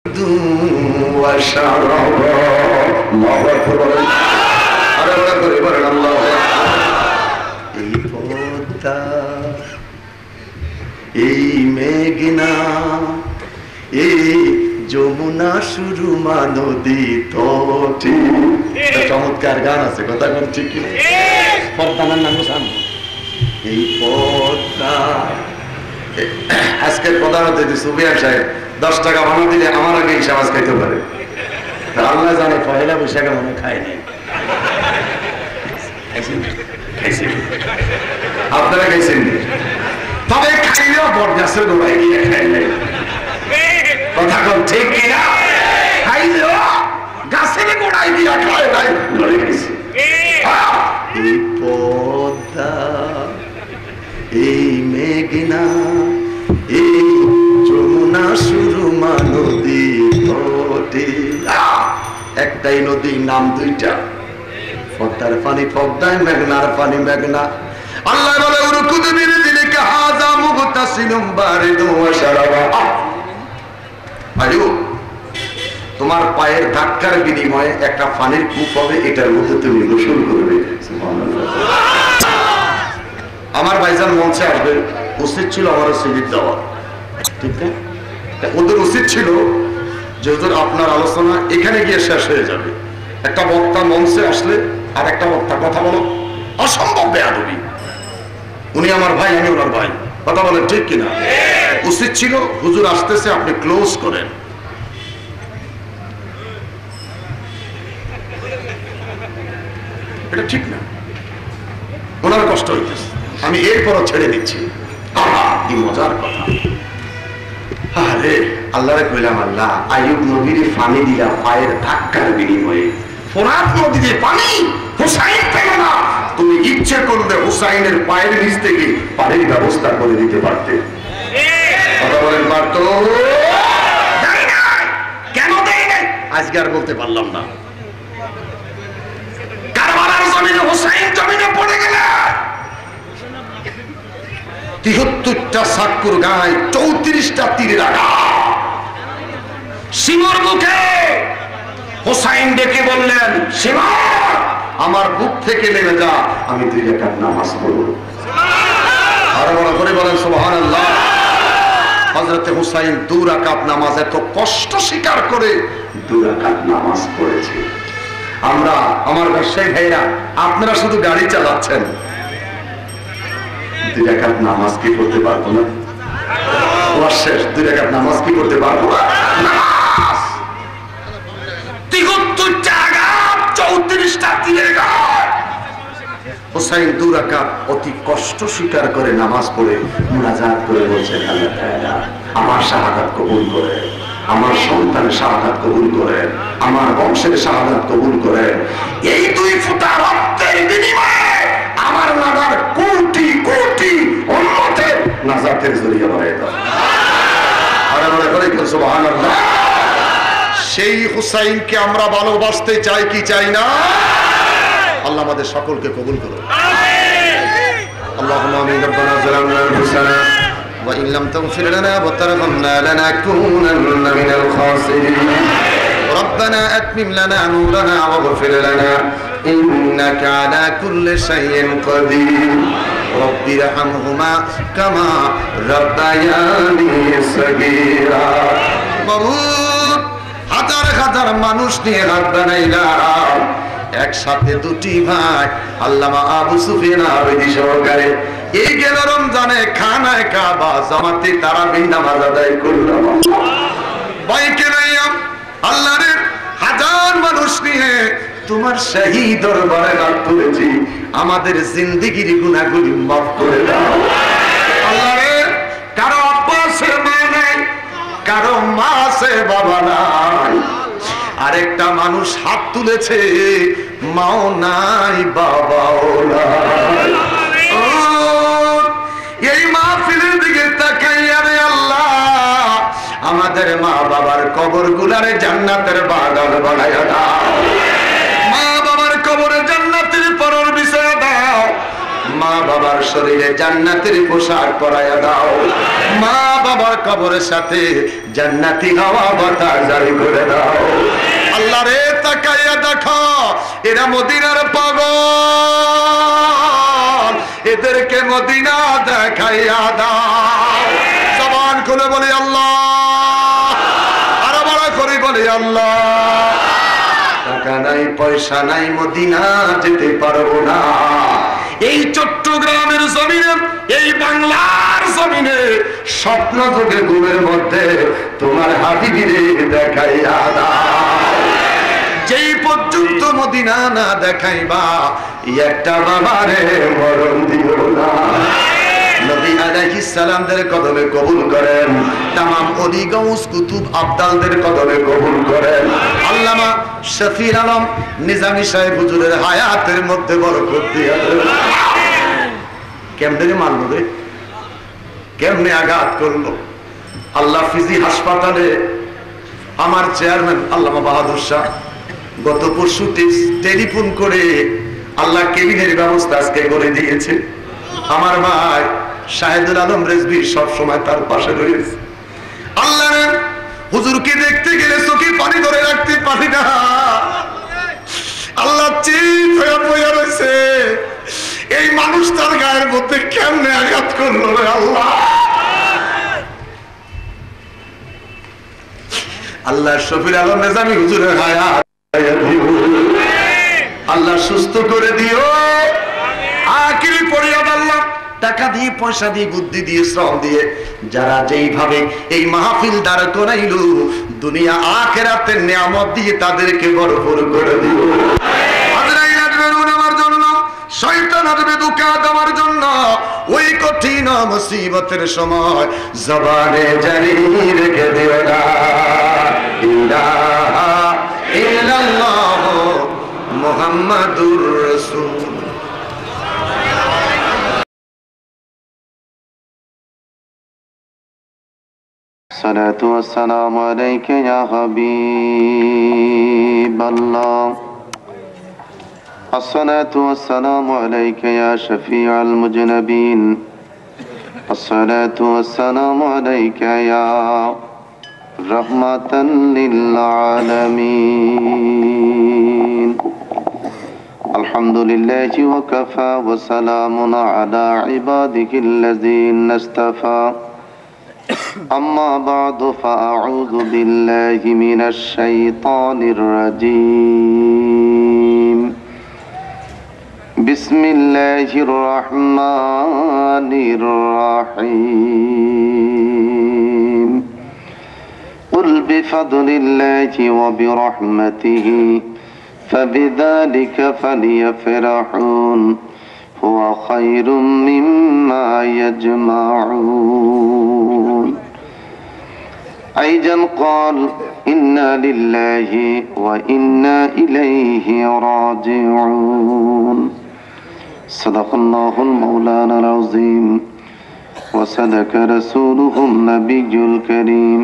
এই পদ্মা এই মেঘনা এই যমুনা সুরমা নদী তটে। চমৎকার গান আছে, কথা কোন ঠিক কি? পদ্মার নাম জান? এই পদ্মা। আজকের প্রধান অতিথি সুফিয়ান সাহেব 10 টাকা ভাড়া দিলে আমার আগে হিসাব খাইতে পারে। আল্লাহ জানে পয়লা বৈশাখে মনে খায়নি। আপনারা খাইছেন? তবে খাইলেও বরগাছের গোড়ায় গিয়ে খাই নাই। কথা কোন ঠিক কিনা? খাইলেও গাছের গোড়ায় গিয়ে খায় নাই, ধরে খাইছে। এই পদ্মা এই মেঘনা এই যমুনা সুরমা নদী তটে। একটাই নদীর নাম দুইটা, পদ্মার পানি পদ্মায়, মেঘনার পানি মেঘনা। আল্লাহ বলে উরকুদ বিরদিলিকা হাযা মুগতাসিলুম বারিদু ওয়া শারাবা। আয়ু তোমার পায়ের ধাক্কার বিনিময়ে একটা পানির কূপ হবে, এটার মধ্যে তুমি গোসল করবে। সুবহানাল্লাহ। আমার ভাইজান মঞ্চে আসবে, উচিত ছিল আমার সিলিপ দেওয়া, ঠিক না? ওদের উচিত ছিল যে আপনার আলোচনা এখানে গিয়ে শেষ হয়ে যাবে। একটা বক্তা মঞ্চে আসলে আর একটা বক্তা কথা বলো, অসম্ভব বেয়াদবি। উনি আমার ভাই, আমি ওনার ভাই, কথা বলেন ঠিক কিনা? উচিত ছিল হুজুর আসতেছে, আপনি ক্লোজ করেন। এটা ঠিক না, ওনার কষ্ট হইতেছে, আমি এরপরও ছেড়ে দিচ্ছি। কি মজার কথা! আরে আল্লাহরে কইলাম, আল্লাহ আইয়ুব নবীর পানি দিলা পায়ের ধাক্কার বিনিময়ে, ফোরাত নদীতে পানি হুসাইন পেল না, তুমি ইচ্ছে করলে হুসাইনের পায়ের নিচ থেকে পানির ব্যবস্থা করে দিতে পারতে। কথা বলেন পারত? কেন দেয় নাই আজকে আর বলতে পারলাম না। কারবালার জমিনে হুসাইন জমিনে পড়ে গেলে ৭৩টা সাক্কুর গায়ে ৩৪টা তীরের আঘাত। সীমার মুখে হুসাইন ডেকে বললেন, সীমা আমার বুক থেকে নেমে যা, আমি 2 রাকাত নামাজ পড়ব। আরো বড় করে বলেন সুবহানাল্লাহ। হযরত হুসাইন 2 রাকাত নামাজ, এত কষ্ট স্বীকার করে 2 রাকাত নামাজ পড়েছে। আমরা, আমার ব্যবসায়ী ভাইরা, আপনারা শুধু গাড়ি চালাচ্ছেন, 2 রাকাত নামাজ কি করতে পারবো না? ওয়াজ শেষ, 2 রাকাত নামাজ কি করতে পারবো না? ৭৩টা আঘাত, 34টা তীরের আঘাত। হুসাইন 2 রাকাত অতি কষ্ট স্বীকার করে নামাজ পড়ে মুনাজাত করে বলছেন, আল্লাহ তাআলা আমার শাহাদাত কবুল করে, আমার সন্তানের শাহাদাত কবুল করেন, আমার বংশের শাহাদাত কবুল করেন। এই 2 ফোঁটা রক্তের বিনিময়ে আমার নাগার কোটি কোটি উম্মতের নাজাতের জরিয়া বানায় দাও। আরে বলে করে সুবহানাল্লাহ। সেই হুসাইনকে আমরা ভালোবাসতে চাই কি চাই না? আল্লাহ আমাদের সকলকে কবুল করুন। আল্লাহুম্মা আমিন। রব্বানা যালামনা আনফুসানা ওয়া ইন লাম তাগফির লানা ওয়া তারহামনা লানাকুনান্না মিনাল খাসিরিন। রব্বানা আতমিম লানা নূরানা ওয়াগফির লানা ইন্নাকা আলা কুল্লি শাইইন কাদির। রব্বি রহমহুমা কামা রাব্বায়ানি সগীরা। বহুত হাজার হাজার মানুষ নিয়ে রাত বানাইলাম, একসাথে 2টি ভাই আল্লামা আবু সুফিয়ান আবেদী সহকারে এই গেল রমজানে খানায় কাবা জামাতে তারাবির নামাজ আদায় করলাম। বাইকে নাইয়াম আল্লাহর হাজার মানুষ নিয়ে তোমার শাহী দরবারে রাত করেছি, আমাদের জিন্দেগির গুনাহগুলি মাফ করে দাও। আল্লাহর কারো আব্বা আছে মা নাই, কারো মা আছে বাবা নাই, আরেকটা মানুষ হাত তুলেছে, মাও নাই বাবাও নাই। এই মাহফিলের দিকে তাকাইয়া রে আল্লাহ, আমাদের মা বাবার কবর গুলারে জান্নাতের বাগান বানাইয়া দাও। মা বাবার কবরে জান্নাতের পরর বিছানা দাও। মা বাবার শরীরে জান্নাতের পোশাক পরাইয়া দাও, মা বাবার কবরের সাথে জান্নাতি হাওয়া বাতাস জারি করে দাও। আল্লাহ রে তাকাইয়া দেখো, এরা মদিনার পাগল, এদেরকে মদিনা দেখাইয়া দাও। জবান খুলে বলি আল্লাহ, আরো বড় করে বলি আল্লাহ। টাকা নাই পয়সা নাই, মদিনা যেতে পারবো না। এই চট্টগ্রামের জমিনে, এই বাংলার জমিনে স্বপ্ন থেকে ঘুমের মধ্যে তোমার হাবিবিরে দেখাইয়া দাও। যেই পর্যন্ত মদিনা না দেখাইবা, একটা বাবারে মরণ দিও না। নবী আলাইহিস সালামদের কদমে কবুল করেন, তামাম ওলি গাউস কুতুব আবদালদের কদমে কবুল করেন। আল্লামা শফির আলম নিজামী সাহেব হুজুরের হায়াতের মধ্যে বরকত দিয়া দেন। কেমনে মারলো রে, কেমনে আঘাত করলো। আল্লাহ ফিজি হাসপাতালে আমার চেয়ারম্যান আল্লামা বাহাদুর শাহ গত পরশু টেলিফোন করে আল্লাহ কেবিনের ব্যবস্থা আজকে করে দিয়েছে। আমার ভাই শাহেদুল আলম রেজভি সব সময় তার পাশে রয়েছে। আল্লাহ হুজুরকে দেখতে গেলে চোখে পানি ধরে রাখতে পারি না। আল্লাহ চিত হয়ে বইয়া রয়েছে, এই মানুষ তার গায়ের মধ্যে কেমনে আঘাত করলো রে আল্লাহ। আল্লাহ শফির আলম নিজামী হুজুরের হায়াত আল্লাহ সুস্থ করে দিও। আখিরি পরিয়াদ আল্লাহ টাকা দিয়ে, পয়সা দিয়ে, বুদ্ধি দিয়ে, শ্রম দিয়ে যারা যেইভাবে এই মাহফিল দাঁড় করাইল, দুনিয়া আখিরাতের নিয়ামত দিয়ে তাদেরকে ভরপুর করে দিও। আজরাইল আসবে আমার জন্য, শয়তান আসবে ধোঁকা দেওয়ার জন্য। ওই কঠিন মুসিবতের সময় জবানে জারি রেখে দিও না ইলাহা ইল্লাল্লাহ মুহাম্মাদুর রাসূল। الصلاة والسلام عليك يا حبيب الله، الصلاة والسلام عليك يا شفيع المذنبين، الصلاة والسلام عليك يا رحمة للعالمين. الحمد لله وكفى وسلام على عباده الذين اصطفى. أما بعد فأعوذ بالله من الشيطان الرجيم. بسم الله الرحمن الرحيم. قل بفضل الله وبرحمته فبذلك فليفرحون هو خير مما يجمعون. أيضا قال إنا لله وإنا إليه راجعون. صدق الله المولانا العظيم وصدق رسوله النبي الكريم